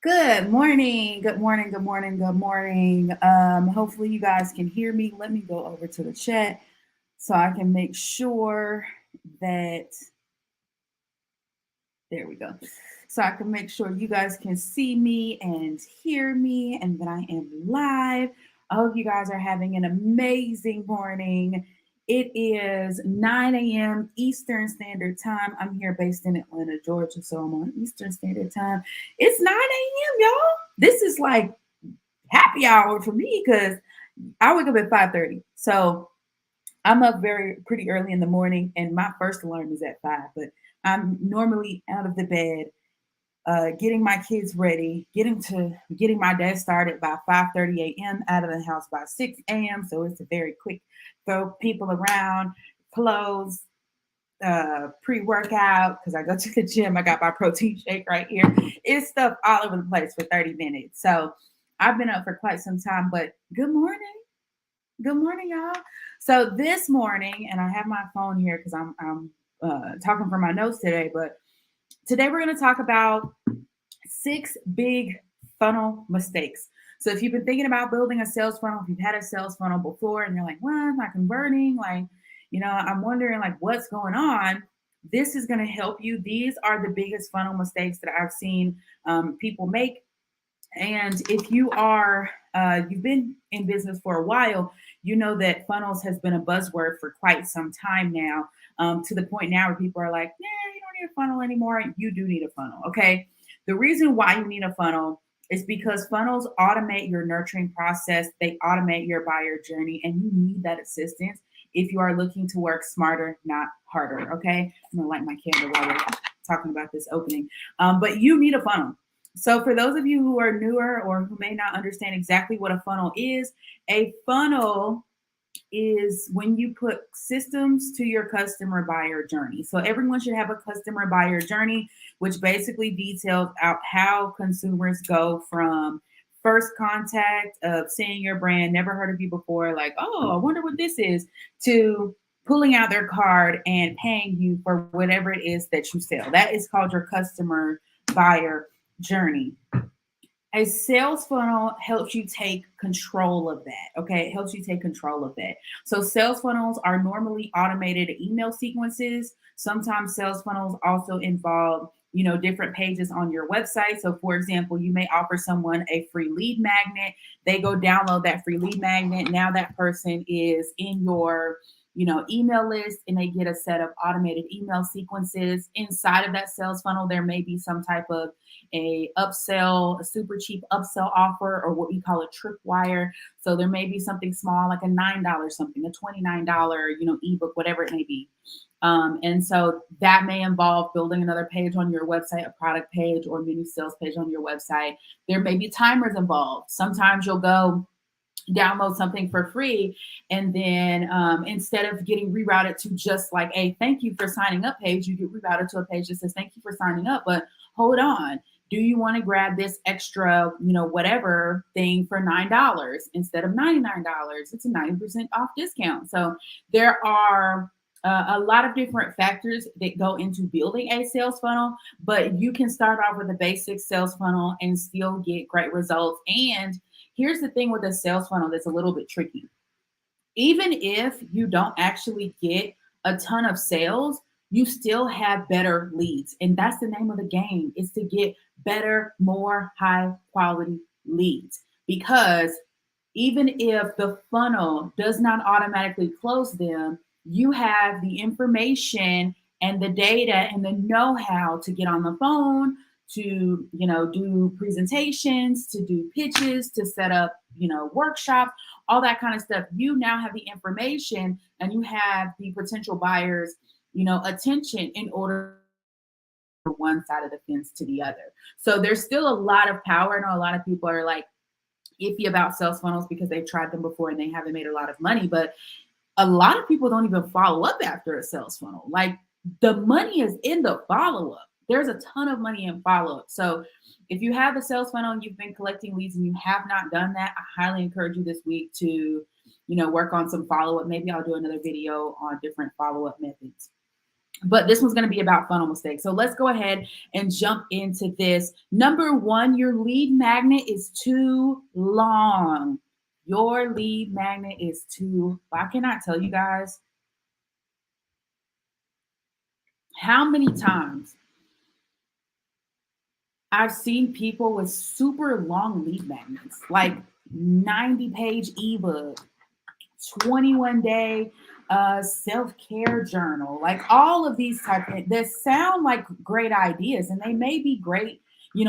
Good morning. Good morning. Good morning. Good morning. Hopefully you guys can hear me. Let me go over to the chat so I can make sure that there we go. So I can make sure you guys can see me and hear me and that I am live. I hope you guys are having an amazing morning. It is 9 a.m. Eastern Standard Time. I'm here based in Atlanta, Georgia, so I'm on Eastern Standard Time. It's 9 a.m., y'all. This is like happy hour for me because I wake up at 5:30. So I'm up very pretty early in the morning, and my first alarm is at 5. But I'm normally out of the bed, getting my kids ready, getting my day started by 5:30 a.m. Out of the house by 6 a.m. So it's a very quick throw people around, clothes, pre-workout because I go to the gym. I got my protein shake right here. It's stuff all over the place for 30 minutes. So I've been up for quite some time, but good morning. Good morning, y'all. So this morning, and I have my phone here because I'm talking from my notes today, but today we're going to talk about 6 big funnel mistakes. So if you've been thinking about building a sales funnel, if you've had a sales funnel before and you're like, well, I'm not converting, like, I'm wondering like what's going on. This is going to help you. These are the biggest funnel mistakes that I've seen people make. And if you've been in business for a while, you know that funnels has been a buzzword for quite some time now, to the point now where people are like, yeah, you don't need a funnel anymore. You do need a funnel. Okay. The reason why you need a funnel is because funnels automate your nurturing process, they automate your buyer journey, and you need that assistance if you are looking to work smarter, not harder. Okay. I'm going to light my candle while we're talking about this opening. But you need a funnel. So, for those of you who are newer or who may not understand exactly what a funnel is, a funnel is when you put systems to your customer buyer journey. So, everyone should have a customer buyer journey, which basically details out how consumers go from first contact of seeing your brand, never heard of you before, like, oh, I wonder what this is, to pulling out their card and paying you for whatever it is that you sell. That is called your customer buyer journey. A sales funnel helps you take control of that. Okay. It helps you take control of that. So, sales funnels are normally automated email sequences. Sometimes sales funnels also involve different pages on your website. So, for example, you may offer someone a free lead magnet. They go download that free lead magnet. Now that person is in your email list, and they get a set of automated email sequences. Inside of that sales funnel, there may be some type of a super cheap upsell offer, or what we call a tripwire. So there may be something small like a $9 something, a $29 ebook, whatever it may be. And so that may involve building another page on your website, a product page or mini sales page on your website. There may be timers involved. Sometimes you'll go download something for free, and then instead of getting rerouted to just like a thank you for signing up page, you get rerouted to a page that says thank you for signing up, but hold on, do you want to grab this extra whatever thing for $9 instead of $99? It's a 90% off discount. So there are a lot of different factors that go into building a sales funnel, but you can start off with a basic sales funnel and still get great results. And here's the thing with a sales funnel that's a little bit tricky. Even if you don't actually get a ton of sales, you still have better leads. And that's the name of the game, is to get better, more high quality leads. Because even if the funnel does not automatically close them, you have the information and the data and the know-how to get on the phone, to do presentations, to do pitches, to set up workshops, all that kind of stuff. You now have the information, and you have the potential buyers attention in order from one side of the fence to the other. So there's still a lot of power. I know a lot of people are like iffy about sales funnels because they've tried them before and they haven't made a lot of money, but a lot of people don't even follow up after a sales funnel. Like, the money is in the follow up. There's a ton of money in follow up. So if you have a sales funnel and you've been collecting leads and you have not done that, I highly encourage you this week to work on some follow up. Maybe I'll do another video on different follow up methods. but this one's going to be about funnel mistakes. So let's go ahead and jump into this. Number one, your lead magnet is too long. Your lead magnet is too, I cannot tell you guys how many times I've seen people with super long lead magnets, like 90-page ebook, 21-day self-care journal, like all of these type of that sound like great ideas, and they may be great,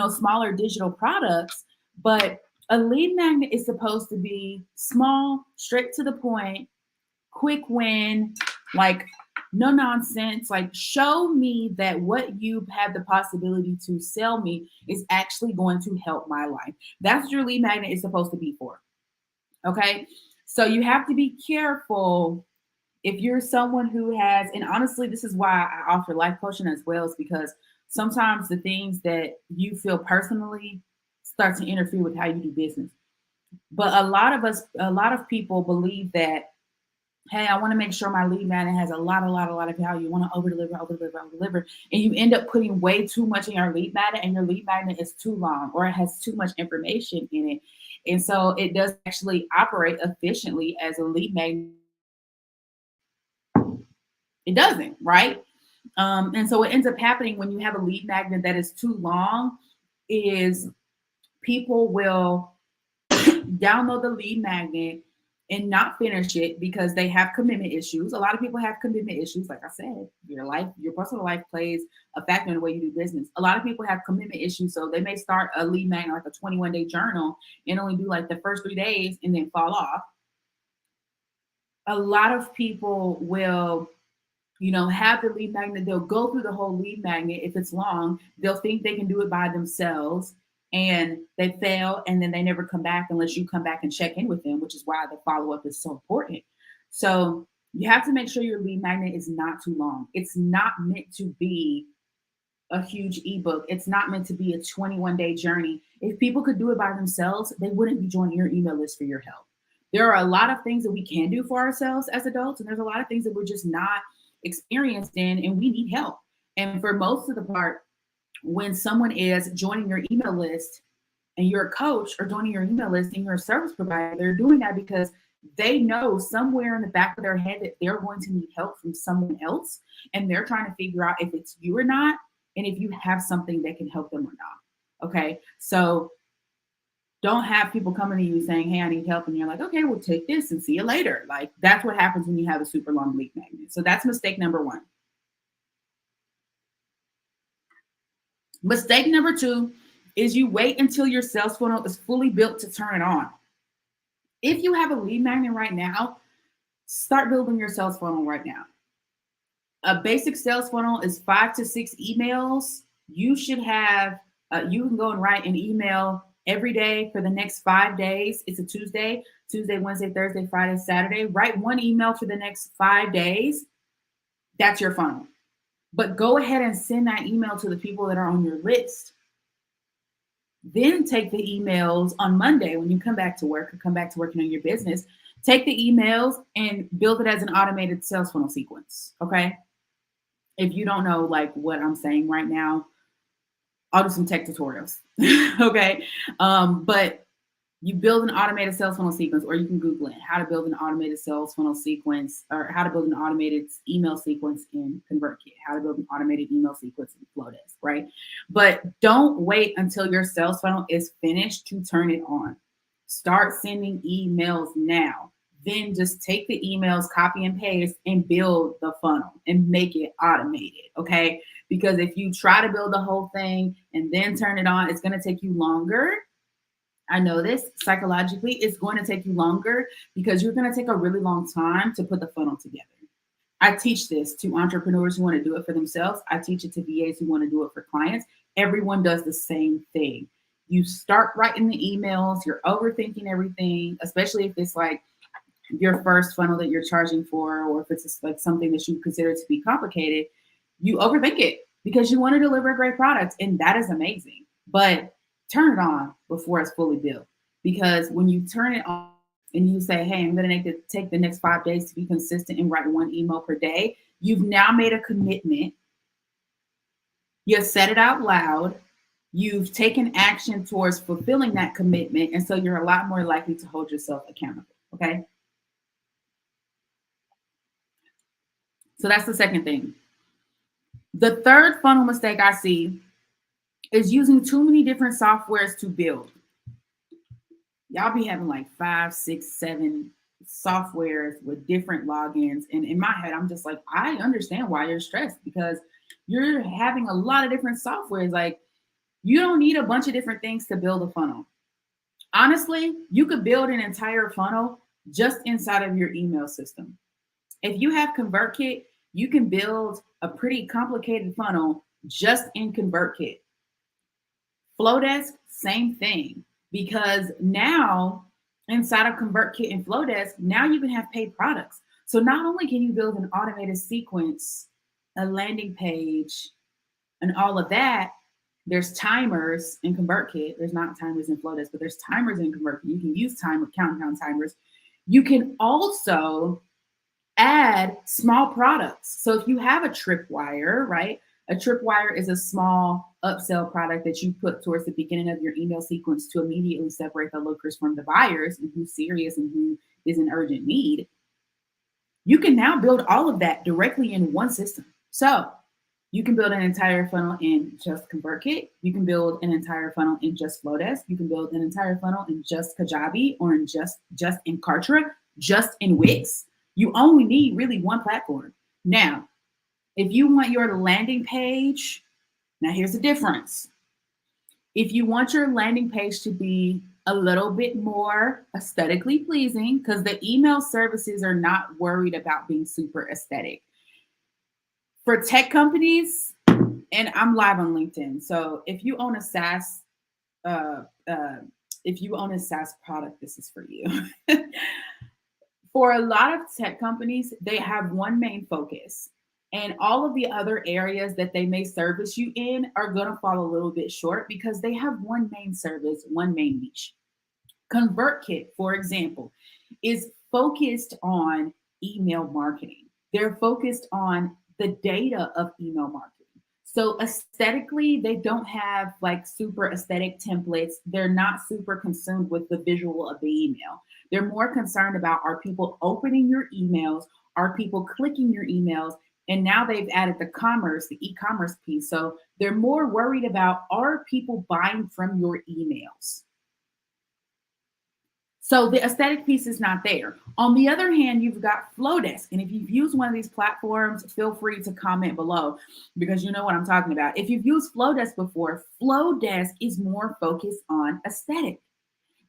smaller digital products, but a lead magnet is supposed to be small, straight to the point, quick win, like no nonsense, like show me that what you have the possibility to sell me is actually going to help my life. That's what your lead magnet is supposed to be for. Okay. So you have to be careful if you're someone who has, and honestly, this is why I offer life coaching as well, is because sometimes the things that you feel personally start to interfere with how you do business. But a lot of people believe that, hey, I want to make sure my lead magnet has a lot of value. You want to over deliver, and you end up putting way too much in your lead magnet, and your lead magnet is too long or it has too much information in it. And so it does actually operate efficiently as a lead magnet. It doesn't, right? And so what ends up happening when you have a lead magnet that is too long is people will download the lead magnet and not finish it because they have commitment issues. A lot of people have commitment issues. Like I said, your personal life plays a factor in the way you do business. A lot of people have commitment issues. So they may start a lead magnet, like a 21-day journal, and only do like the first 3 days and then fall off. A lot of people will have the lead magnet. They'll go through the whole lead magnet. If it's long, they'll think they can do it by themselves and they fail. And then they never come back unless you come back and check in with them, which is why the follow-up is so important. So you have to make sure your lead magnet is not too long. It's not meant to be a huge ebook. It's not meant to be a 21-day journey. If people could do it by themselves, they wouldn't be joining your email list for your help. There are a lot of things that we can do for ourselves as adults, and there's a lot of things that we're just not experienced in, and we need help. And for most of the part, when someone is joining your email list and you're a coach, or joining your email list and you're a service provider, they're doing that because they know somewhere in the back of their head that they're going to need help from someone else, and they're trying to figure out if it's you or not, and if you have something that can help them or not. Okay, so don't have people coming to you saying, hey, I need help. And you're like, okay, we'll take this and see you later. Like, that's what happens when you have a super long lead magnet. So that's mistake number one. Mistake number two is you wait until your sales funnel is fully built to turn it on. If you have a lead magnet right now, start building your sales funnel right now. A basic sales funnel is 5 to 6 emails. You should have, you can go and write an email every day for the next 5 days. It's a Tuesday, Wednesday, Thursday, Friday, Saturday. Write one email for the next 5 days. That's your funnel. But go ahead and send that email to the people that are on your list. Then take the emails on Monday when you come back to work or come back to working on your business. Take the emails and build it as an automated sales funnel sequence. Okay. If you don't know like what I'm saying right now, I'll do some tech tutorials. Okay. But you build an automated sales funnel sequence, or you can Google it, how to build an automated sales funnel sequence, or how to build an automated email sequence in ConvertKit, how to build an automated email sequence in Flowdesk, right? But don't wait until your sales funnel is finished to turn it on. Start sending emails now. Then just take the emails, copy and paste, and build the funnel and make it automated, okay? Because if you try to build the whole thing and then turn it on, it's going to take you longer. I know this psychologically, it's going to take you longer because you're going to take a really long time to put the funnel together. I teach this to entrepreneurs who want to do it for themselves. I teach it to VAs who want to do it for clients. Everyone does the same thing. You start writing the emails, you're overthinking everything, especially if it's like your first funnel that you're charging for, or if it's like something that you consider to be complicated. You overthink it because you want to deliver a great product, and that is amazing. But turn it on before it's fully built. Because when you turn it on and you say, hey, I'm going to take the next 5 days to be consistent and write one email per day, You've now made a commitment. You've said it out loud. You've taken action towards fulfilling that commitment. And so you're a lot more likely to hold yourself accountable. Okay. So that's the second thing. The third funnel mistake I see is using too many different softwares to build. Y'all be having like 5, 6, 7 softwares with different logins. And in my head, I'm just like, I understand why you're stressed, because you're having a lot of different softwares. Like, you don't need a bunch of different things to build a funnel. Honestly, you could build an entire funnel just inside of your email system. If you have ConvertKit, you can build a pretty complicated funnel just in ConvertKit. Flowdesk, same thing, because now inside of ConvertKit and Flowdesk, now you can have paid products. So not only can you build an automated sequence, a landing page, and all of that, there's timers in ConvertKit. There's not timers in Flowdesk, but there's timers in ConvertKit. You can use countdown timers. You can also add small products. So if you have a Tripwire, right? A Tripwire is a small upsell product that you put towards the beginning of your email sequence to immediately separate the lookers from the buyers and who's serious and who is in urgent need. You can now build all of that directly in one system. So you can build an entire funnel in just ConvertKit. You can build an entire funnel in just Flowdesk. You can build an entire funnel in just Kajabi, or in just in Kartra, just in Wix. You only need really one platform. Now, if you want your landing page, now here's the difference. If you want your landing page to be a little bit more aesthetically pleasing, because the email services are not worried about being super aesthetic. For tech companies, and I'm live on LinkedIn, so if you own a SaaS, product, this is for you. For a lot of tech companies, they have one main focus, and all of the other areas that they may service you in are going to fall a little bit short because they have one main service, one main niche. ConvertKit, for example, is focused on email marketing. They're focused on the data of email marketing. So aesthetically, they don't have like super aesthetic templates. They're not super consumed with the visual of the email. They're more concerned about, are people opening your emails? Are people clicking your emails? And now they've added the commerce, the e-commerce piece. So they're more worried about, are people buying from your emails? So the aesthetic piece is not there. On the other hand, you've got Flowdesk. And if you've used one of these platforms, feel free to comment below because you know what I'm talking about. If you've used Flowdesk before, Flowdesk is more focused on aesthetic.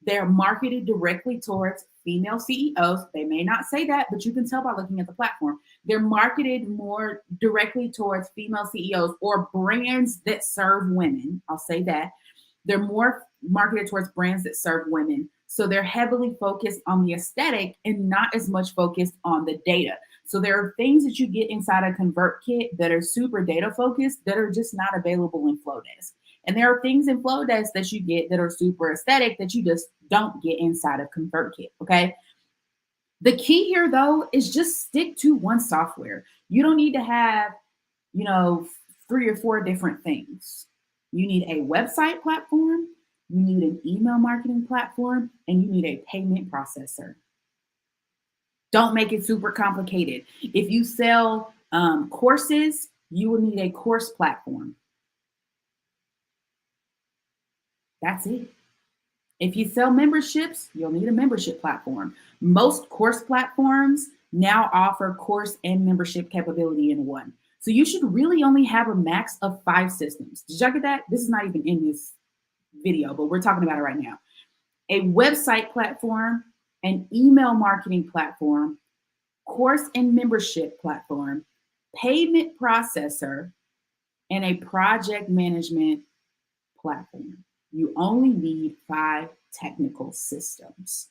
They're marketed directly towards female CEOs. They may not say that, but you can tell by looking at the platform. They're marketed more directly towards female CEOs or brands that serve women. I'll say that. They're more marketed towards brands that serve women. So they're heavily focused on the aesthetic and not as much focused on the data. So there are things that you get inside of ConvertKit that are super data focused that are just not available in Flowdesk. And there are things in Flowdesk that you get that are super aesthetic that you just don't get inside of ConvertKit, okay? The key here, though, is just stick to one software. You don't need to have, 3 or 4 different things. You need a website platform, you need an email marketing platform, and you need a payment processor. Don't make it super complicated. If you sell courses, you will need a course platform. That's it. If you sell memberships, you'll need a membership platform. Most course platforms now offer course and membership capability in one. So you should really only have a max of 5 systems. Did y'all get that? This is not even in this video, but we're talking about it right now. A website platform, an email marketing platform, course and membership platform, payment processor, and a project management platform. You only need 5 technical systems.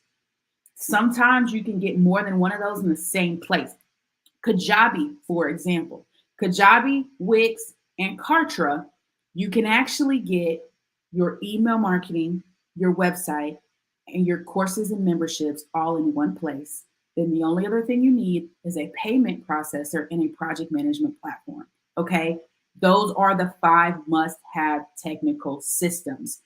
Sometimes you can get more than one of those in the same place. Kajabi, for example. Kajabi, Wix, and Kartra, you can actually get your email marketing, your website, and your courses and memberships all in one place. then the only other thing you need is a payment processor and a project management platform. Okay. Those are the 5 must have technical systems.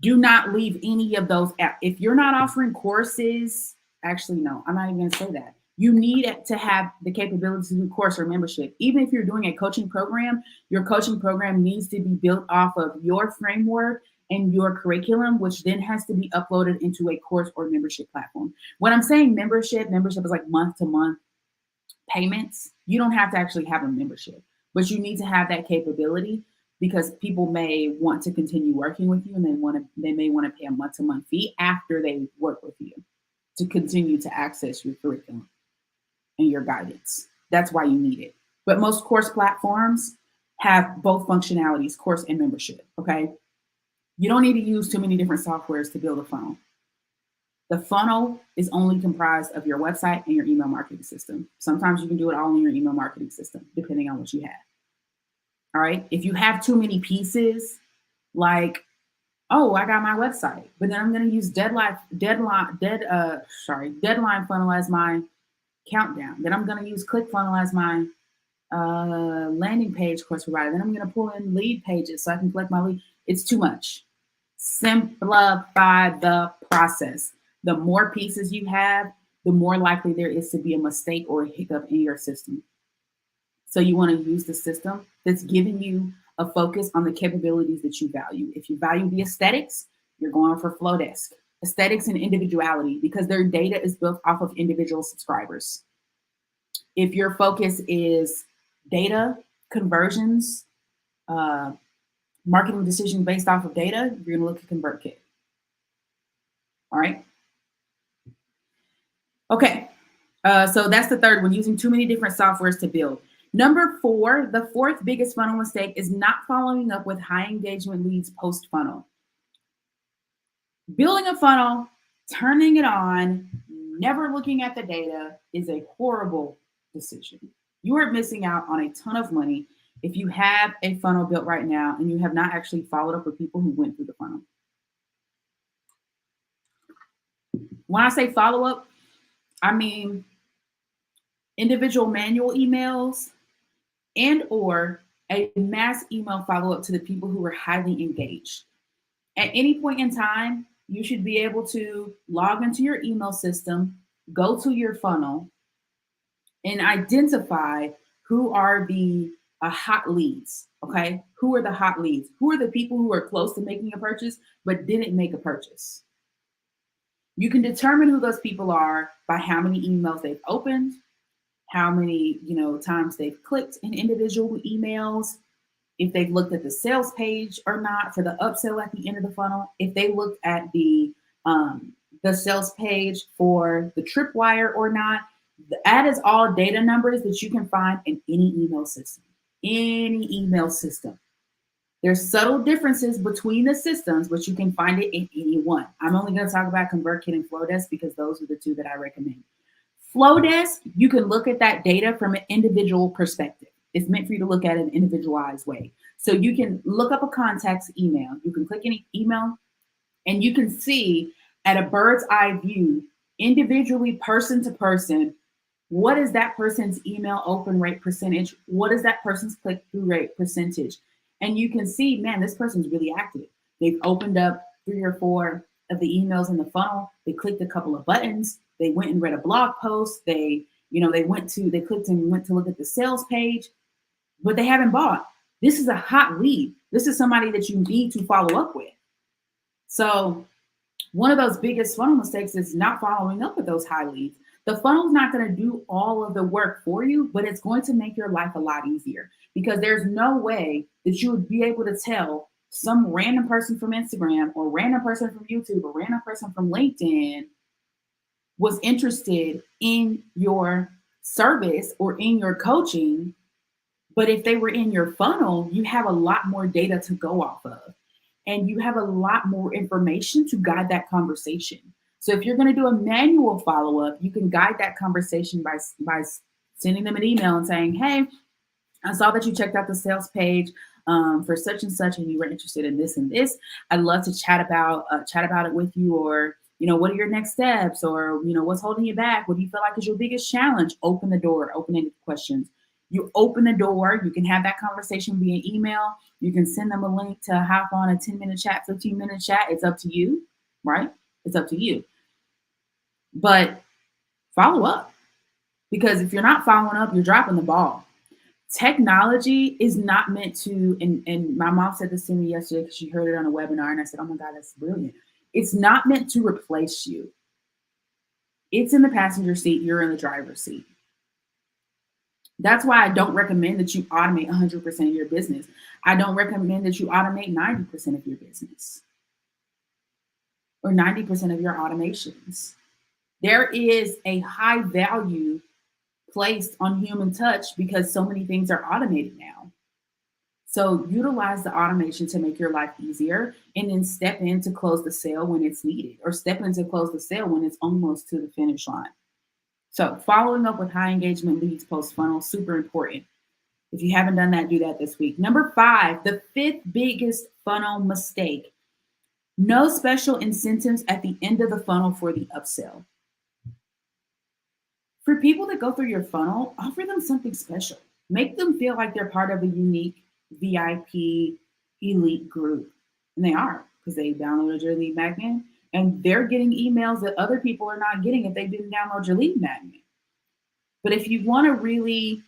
Do not leave any of those out. If you're not offering courses, actually, no, I'm not even going to say that. You need to have the capability to do course or membership. Even if you're doing a coaching program, your coaching program needs to be built off of your framework and your curriculum, which then has to be uploaded into a course or membership platform. When I'm saying membership is like month to month payments. You don't have to actually have a membership, but you need to have that capability because people may want to continue working with you and they may want to pay a month to month fee after they work with you to continue to access your curriculum and your guidance. That's why you need it. But most course platforms have both functionalities, course and membership. Okay. You don't need to use too many different softwares to build a funnel. The funnel is only comprised of your website and your email marketing system. Sometimes you can do it all in your email marketing system, depending on what you have. All right. If you have too many pieces, like, oh, I got my website, but then I'm going to use deadline funnel as my countdown. Then I'm going to use ClickFunnels as my landing page course provider. Then I'm going to pull in lead pages so I can collect my lead. It's too much. Simplify the process. The more pieces you have, the more likely there is to be a mistake or a hiccup in your system. So you want to use the system that's giving you a focus on the capabilities that you value. If you value the aesthetics, you're going for Flowdesk. Aesthetics and individuality, because their data is built off of individual subscribers. If your focus is data, conversions, marketing decision based off of data, you're going to look at ConvertKit. All right. Okay. So that's the third one, using too many different softwares to build. Number 4, the fourth biggest funnel mistake is not following up with high engagement leads post funnel. Building a funnel, turning it on, never looking at the data is a horrible decision. You are missing out on a ton of money if you have a funnel built right now and you have not actually followed up with people who went through the funnel. When I say follow up, I mean individual manual emails and or a mass email follow-up to the people who were highly engaged. At any point in time, you should be able to log into your email system, go to your funnel, and identify who are the hot leads, okay? Who are the hot leads? Who are the people who are close to making a purchase but didn't make a purchase? You can determine who those people are by how many emails they've opened, how many times they've clicked in individual emails, if they've looked at the sales page or not for the upsell at the end of the funnel, if they looked at the sales page for the tripwire or not. That is all data numbers that you can find in any email system. Any email system. There's subtle differences between the systems, but you can find it in any one. I'm only going to talk about ConvertKit and Flowdesk because those are the two that I recommend. Flowdesk, you can look at that data from an individual perspective. It's meant for you to look at it in an individualized way. So you can look up a contact's email. You can click any email and you can see at a bird's eye view, individually, person to person, what is that person's email open rate percentage? What is that person's click-through rate percentage? And you can see, man, this person's really active. They've opened up 3 or 4 of the emails in the funnel. They clicked a couple of buttons. They went and read a blog post. They clicked and went to look at the sales page, but they haven't bought. This is a hot lead. This is somebody that you need to follow up with. So one of those biggest funnel mistakes is not following up with those high leads. The funnel's not going to do all of the work for you, but it's going to make your life a lot easier because there's no way that you would be able to tell some random person from Instagram or random person from YouTube or random person from LinkedIn was interested in your service or in your coaching. But if they were in your funnel, you have a lot more data to go off of. And you have a lot more information to guide that conversation. So if you're going to do a manual follow-up, you can guide that conversation by sending them an email and saying, hey, I saw that you checked out the sales page for such and such, and you were interested in this and this. I'd love to chat about it with you, or What are your next steps? Or, what's holding you back? What do you feel like is your biggest challenge? Open the door, open ended questions. You open the door, you can have that conversation via email. You can send them a link to hop on a 10-minute chat, 15-minute chat. It's up to you, right? It's up to you. But follow up, because if you're not following up, you're dropping the ball. Technology is not meant to, and my mom said this to me yesterday because she heard it on a webinar, and I said, oh my God, that's brilliant. It's not meant to replace you. It's in the passenger seat, you're in the driver's seat. That's why I don't recommend that you automate 100% of your business. I don't recommend that you automate 90% of your business or 90% of your automations. There is a high value placed on human touch because so many things are automated now. So utilize the automation to make your life easier, and then step in to close the sale when it's needed, or step in to close the sale when it's almost to the finish line. So following up with high engagement leads post funnel, super important. If you haven't done that, do that this week. Number 5, the 5th biggest funnel mistake: no special incentives at the end of the funnel for the upsell. For people that go through your funnel, offer them something special. Make them feel like they're part of a unique VIP elite group. And they are, because they downloaded your lead magnet, and they're getting emails that other people are not getting if they didn't download your lead magnet. But if you want to really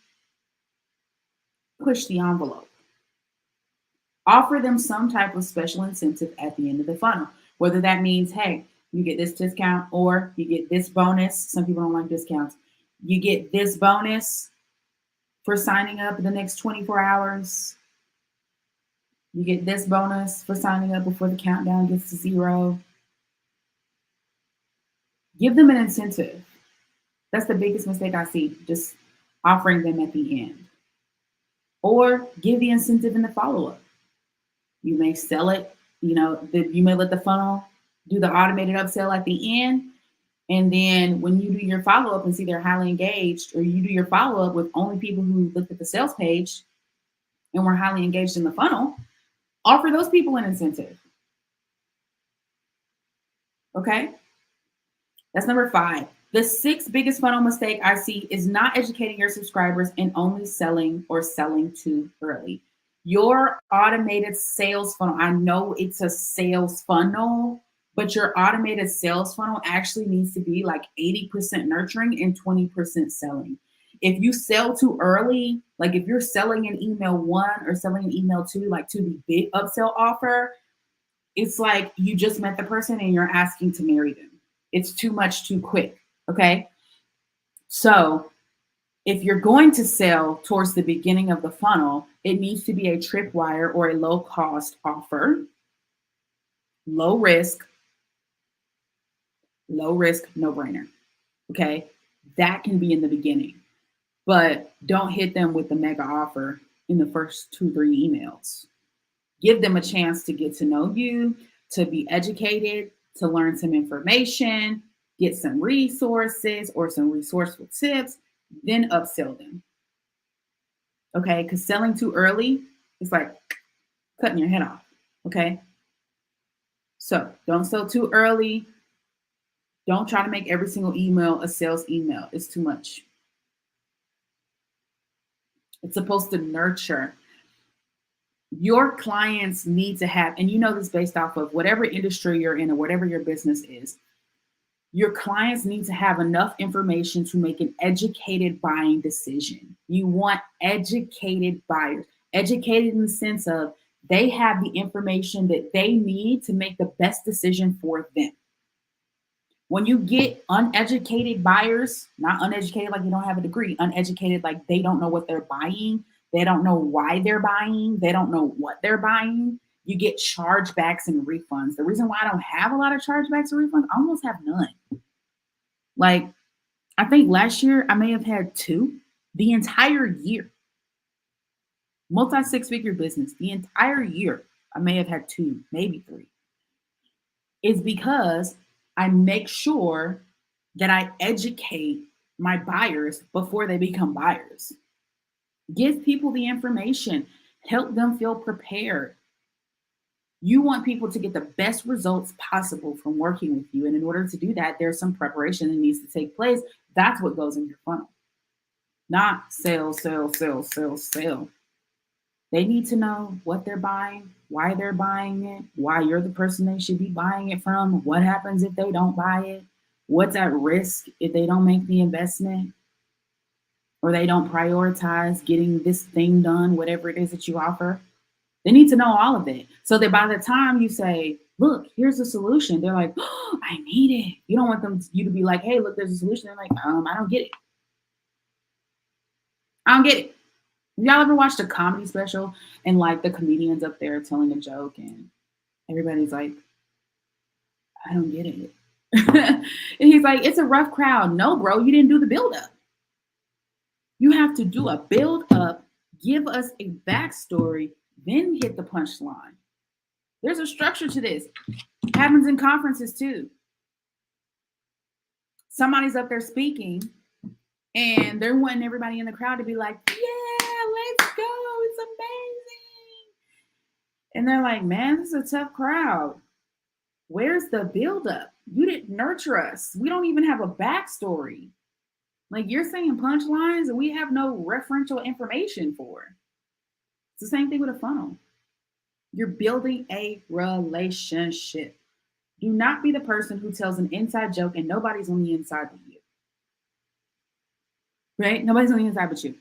push the envelope, offer them some type of special incentive at the end of the funnel. Whether that means, hey, you get this discount, or you get this bonus. Some people don't like discounts. You get this bonus for signing up in the next 24 hours. You get this bonus for signing up before the countdown gets to 0. Give them an incentive. That's the biggest mistake I see, just offering them at the end. Or give the incentive in the follow-up. You may sell it, you may let the funnel do the automated upsell at the end. And then when you do your follow-up and see they're highly engaged, or you do your follow-up with only people who looked at the sales page and were highly engaged in the funnel, offer those people an incentive. Okay? That's number 5. The 6th biggest funnel mistake I see is not educating your subscribers and only selling or selling too early. Your automated sales funnel, I know it's a sales funnel, but your automated sales funnel actually needs to be like 80% nurturing and 20% selling. If you sell too early, like if you're selling an email 1 or selling an email 2, like to the big upsell offer, it's like you just met the person and you're asking to marry them. It's too much too quick. Okay. So if you're going to sell towards the beginning of the funnel, it needs to be a tripwire or a low cost offer, low risk, no brainer. Okay. That can be in the beginning, but don't hit them with the mega offer in the first 2-3 emails. Give them a chance to get to know you, to be educated, to learn some information, get some resources or some resourceful tips, then upsell them. Okay, because selling too early is like cutting your head off. Okay, so don't sell too early. Don't try to make every single email a sales email. It's too much. It's supposed to nurture. Your clients need to have, and you know this based off of whatever industry you're in or whatever your business is, your clients need to have enough information to make an educated buying decision. You want educated buyers, educated in the sense of they have the information that they need to make the best decision for them. When you get uneducated buyers, not uneducated like you don't have a degree, uneducated like they don't know what they're buying, they don't know why they're buying, they don't know what they're buying, you get chargebacks and refunds. The reason why I don't have a lot of chargebacks or refunds, I almost have none. Like, I think last year I may have had 2 the entire year. Multi-6-figure business, the entire year, I may have had 2, maybe 3. It's because I make sure that I educate my buyers before they become buyers. Give people the information, help them feel prepared. You want people to get the best results possible from working with you. And in order to do that, there's some preparation that needs to take place. That's what goes in your funnel, not sell, sell, sell, sell, sell. They need to know what they're buying, why they're buying it, why you're the person they should be buying it from, what happens if they don't buy it, what's at risk if they don't make the investment or they don't prioritize getting this thing done, whatever it is that you offer. They need to know all of it so that by the time you say, look, here's the solution, they're like, oh, I need it. You don't want you to be like, hey, look, there's a solution. They're like, I don't get it. I don't get it. Y'all ever watched a comedy special and like the comedian's up there telling a joke and everybody's like, I don't get it. And he's like, it's a rough crowd. No, bro, you didn't do the build up. You have to do a build up, give us a backstory, then hit the punchline. There's a structure to this. It happens in conferences too. Somebody's up there speaking and they're wanting everybody in the crowd to be like, yeah, let's go. It's amazing. And they're like, man, this is a tough crowd. Where's the buildup? You didn't nurture us. We don't even have a backstory. Like you're saying punchlines and we have no referential information for. It's the same thing with a funnel. You're building a relationship. Do not be the person who tells an inside joke and nobody's on the inside but you. Right? Nobody's on the inside but you.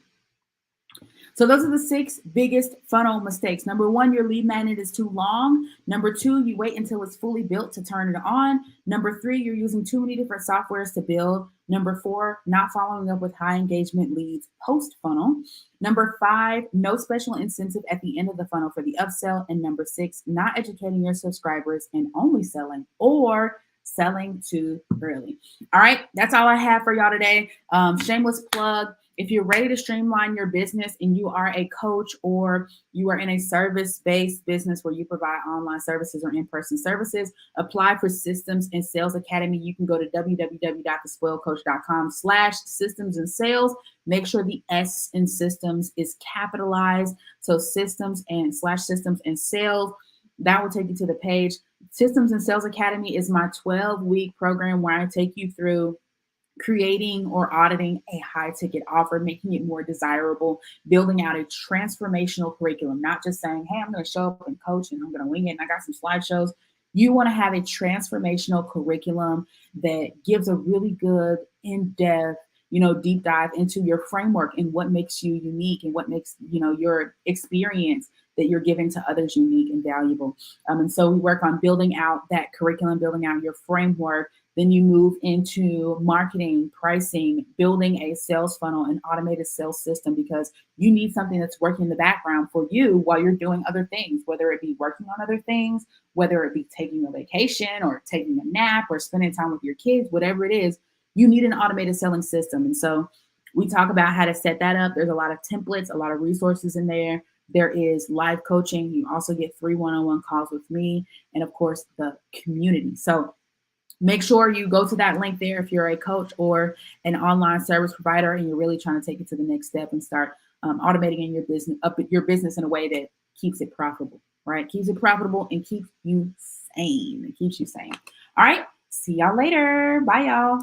So those are the 6 biggest funnel mistakes. Number 1, your lead magnet is too long. Number 2, you wait until it's fully built to turn it on. Number 3, you're using too many different softwares to build. Number 4, not following up with high engagement leads post funnel. Number 5, no special incentive at the end of the funnel for the upsell. And number 6, not educating your subscribers and only selling or selling too early. All right, that's all I have for y'all today. Shameless plug. If you're ready to streamline your business and you are a coach or you are in a service-based business where you provide online services or in-person services, apply for Systems and Sales Academy. You can go to www.thespoiledcoach.com/systems and sales. Make sure the S in systems is capitalized. So systems and /systems and sales. That will take you to the page. Systems and Sales Academy is my 12-week program where I take you through creating or auditing a high ticket offer, making it more desirable, building out a transformational curriculum, not just saying, hey, I'm going to show up and coach and I'm going to wing it and I got some slideshows. You want to have a transformational curriculum that gives a really good in-depth, deep dive into your framework and what makes you unique and what makes, your experience that you're giving to others unique and valuable. And so we work on building out that curriculum, building out your framework. Then you move into marketing, pricing, building a sales funnel, an automated sales system, because you need something that's working in the background for you while you're doing other things, whether it be working on other things, whether it be taking a vacation or taking a nap or spending time with your kids, whatever it is, you need an automated selling system. And so we talk about how to set that up. There's a lot of templates, a lot of resources in there. There is live coaching. You also get free one-on-one calls with me and, of course, the community. So make sure you go to that link there if you're a coach or an online service provider and you're really trying to take it to the next step and start automating in your business in a way that keeps it profitable, right? Keeps it profitable and keeps you sane. It keeps you sane. All right. See y'all later. Bye, y'all.